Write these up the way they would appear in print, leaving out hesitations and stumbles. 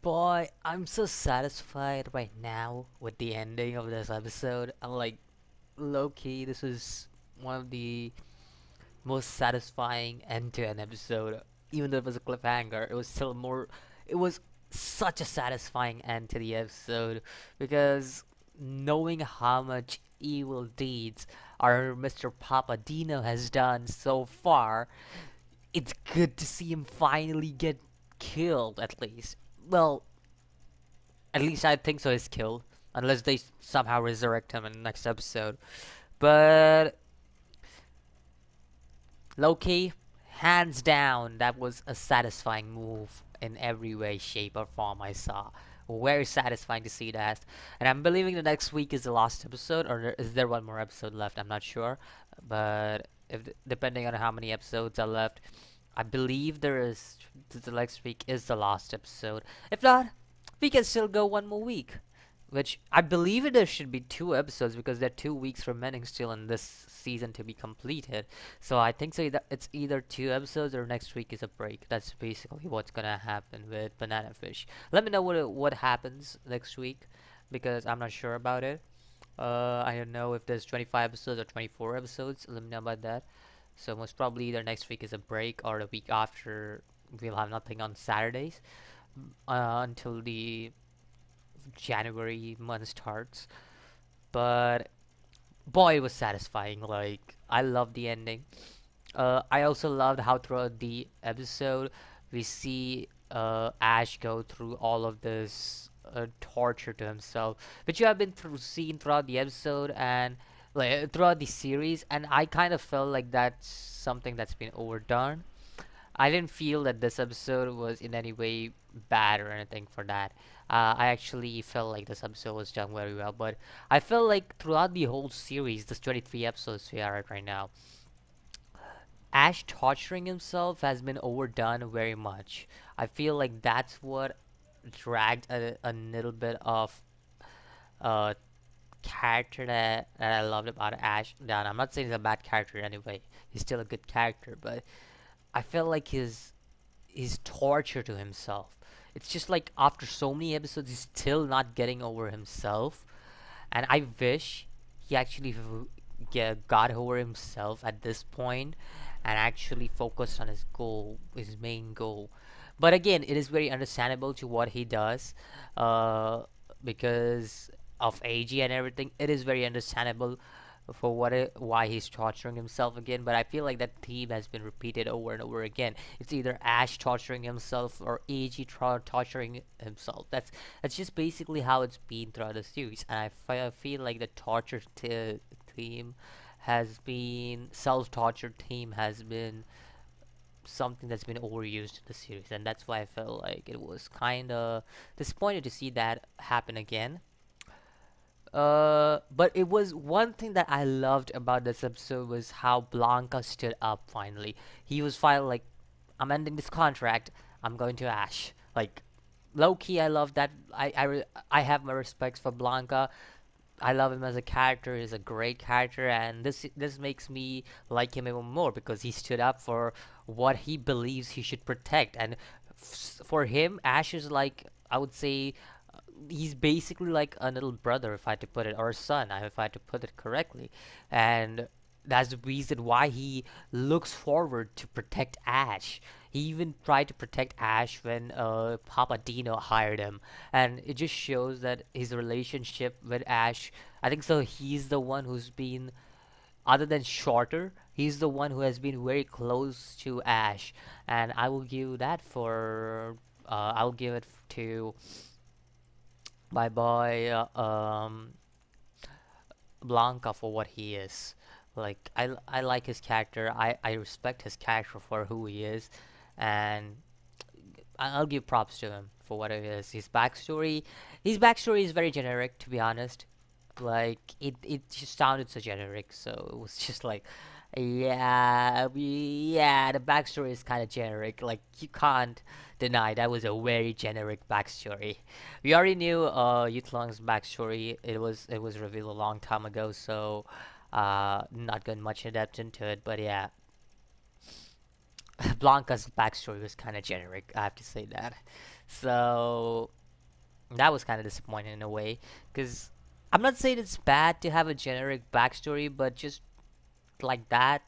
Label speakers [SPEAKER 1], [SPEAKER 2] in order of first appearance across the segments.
[SPEAKER 1] Boy, I'm so satisfied right now with the ending of this episode. I'm like, low key, this is one of the most satisfying end to end episode. Even though it was a cliffhanger, it was still more. It was such a satisfying end to the episode because knowing how much evil deeds our Mr. Papadino has done so far, it's good to see him finally get killed at least. Well, at least I think so. He's killed, unless they somehow resurrect him in the next episode. But Loki, hands down, that was a satisfying move in every way, shape, or form I saw. Very satisfying to see that. And I'm believing the next week is the last episode, or is there one more episode left? I'm not sure. But if depending on how many episodes are left, I believe there is the next week is the last episode. If not, we can still go one more week. Which I believe there should be two episodes because there are 2 weeks remaining still in this season to be completed. So I think so it's either two episodes or next week is a break. That's basically what's gonna happen with Banana Fish. Let me know what happens next week because I'm not sure about it. I don't know if there's 25 episodes or 24 episodes. Let me know about that. So most probably either next week is a break or the week after we'll have nothing on Saturdays until the January month starts. But boy, it was satisfying. Like I loved the ending. I also loved how throughout the episode we see Ash go through all of this torture to himself, which you have been seen throughout the episode and like throughout the series. And I kind of felt like that's something that's been overdone. I didn't feel that this episode was in any way bad or anything for that. I actually felt like this episode was done very well, but I felt like throughout the whole series, this 23 episodes we are at right now, Ash torturing himself has been overdone very much. I feel like that's what dragged a little bit of uh, character that I loved about Ash down. I'm not saying he's a bad character anyway. He's still a good character, but I felt like his torture to himself. It's just like after so many episodes, he's still not getting over himself, and I wish he actually got over himself at this point and actually focused on his goal, his main goal. But again, it is very understandable to what he does, uh, because of Eiji and everything. It is very understandable for why he's torturing himself again. But I feel like that theme has been repeated over and over again. It's either Ash torturing himself or Eiji torturing himself. That's just basically how it's been throughout the series. And I feel like the torture theme has been self-torture theme has been something that's been overused in the series, and that's why I felt like it was kind of disappointed to see that happen again. But it was one thing that I loved about this episode was how Blanca stood up finally. He was finally like, I'm ending this contract. I'm going to Ash. Like, low key, I love that. I have my respects for Blanca. I love him as a character. He's a great character, and this makes me like him even more because he stood up for what he believes he should protect. And for him, Ash is like I would say he's basically like a little brother, if I had to put it, or a son, if I had to put it correctly. And that's the reason why he looks forward to protect Ash. He even tried to protect Ash when Papa Dino hired him, and it just shows that his relationship with Ash. I think so. He's the one who's been, other than Shorter, he's the one who has been very close to Ash, and I will give that for. I'll give it to my boy Blanca for what he is. Like I like his character. I respect his character for who he is, and I'll give props to him for what it is. His backstory is very generic, to be honest. Like it just sounded so generic, so it was just like, yeah, the backstory is kind of generic. Like you can't deny that was a very generic backstory. We already knew Yutlong's backstory. It was revealed a long time ago, so not going much in depth into it. But yeah, Blanca's backstory was kind of generic. I have to say that. So that was kind of disappointing in a way, because I'm not saying it's bad to have a generic backstory, but just like that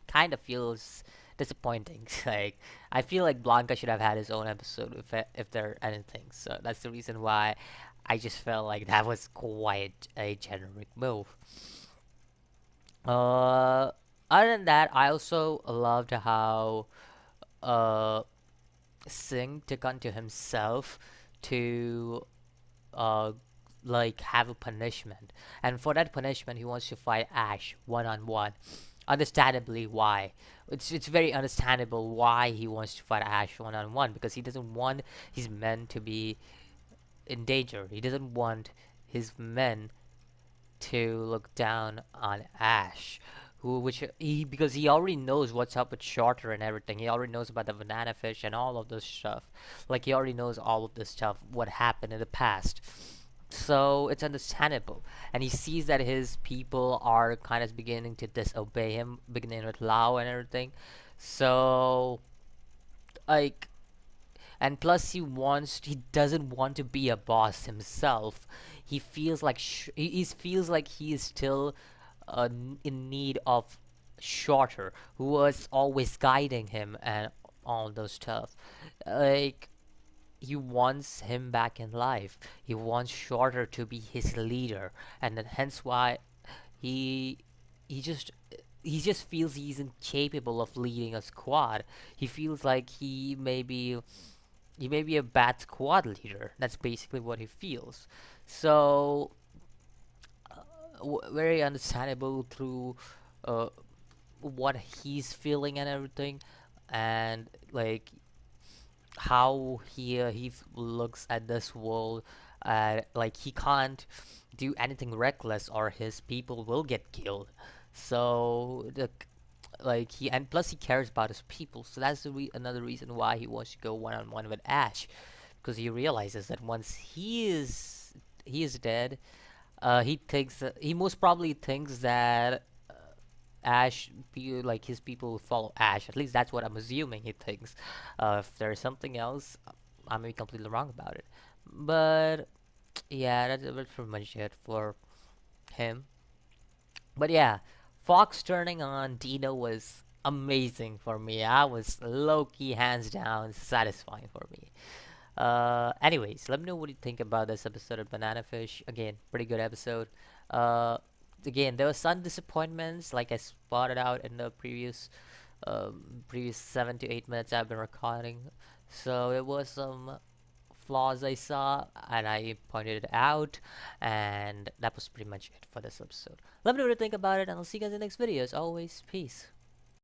[SPEAKER 1] kind of feels disappointing. Like, I feel like Blanca should have had his own episode if there anything. So that's the reason why I just felt like that was quite a generic move. Uh, Other than that, I also loved how uh Singh took unto himself to uh like have a punishment, and for that punishment he wants to fight Ash one on one. Understandably, why? It's very understandable why he wants to fight Ash one on one, because he doesn't want his men to be in danger. He doesn't want his men to look down on Ash, who which he because he already knows what's up with Shorter and everything. He already knows about the banana fish and all of this stuff. Like, he already knows all of this stuff, what happened in the past. So it's understandable, and he sees that his people are kind of beginning to disobey him, beginning with Lao and everything. So, like, and plus he doesn't want to be a boss himself. He feels like he feels like he is still in need of Shorter, who was always guiding him and all those stuff. Like, he wants him back in life. He wants Shorter to be his leader, and then hence why he he just he just feels he's incapable of leading a squad. He feels like he may be a bad squad leader. That's basically what he feels. So very understandable through uh, what he's feeling and everything, and like how looks at this world. Like, he can't do anything reckless or his people will get killed. So like he and plus he cares about his people. So that's another reason why he wants to go one on one with Ash, because he realizes that once he is dead, he most probably thinks that like his people will follow Ash. At least that's what I'm assuming he thinks. If there's something else, I may be completely wrong about it. But yeah, that's pretty much it for him. But yeah, Fox turning on Dino was amazing for me. I was low key, hands down, satisfying for me. Anyways, let me know what you think about this episode of Banana Fish. Again, pretty good episode. Uh, Again, there were some disappointments, like I spotted out in the previous 7 to 8 minutes I've been recording. So it was some flaws I saw, and I pointed it out, and that was pretty much it for this episode. Let me know what you think about it, and I'll see you guys in the next video. As always, peace.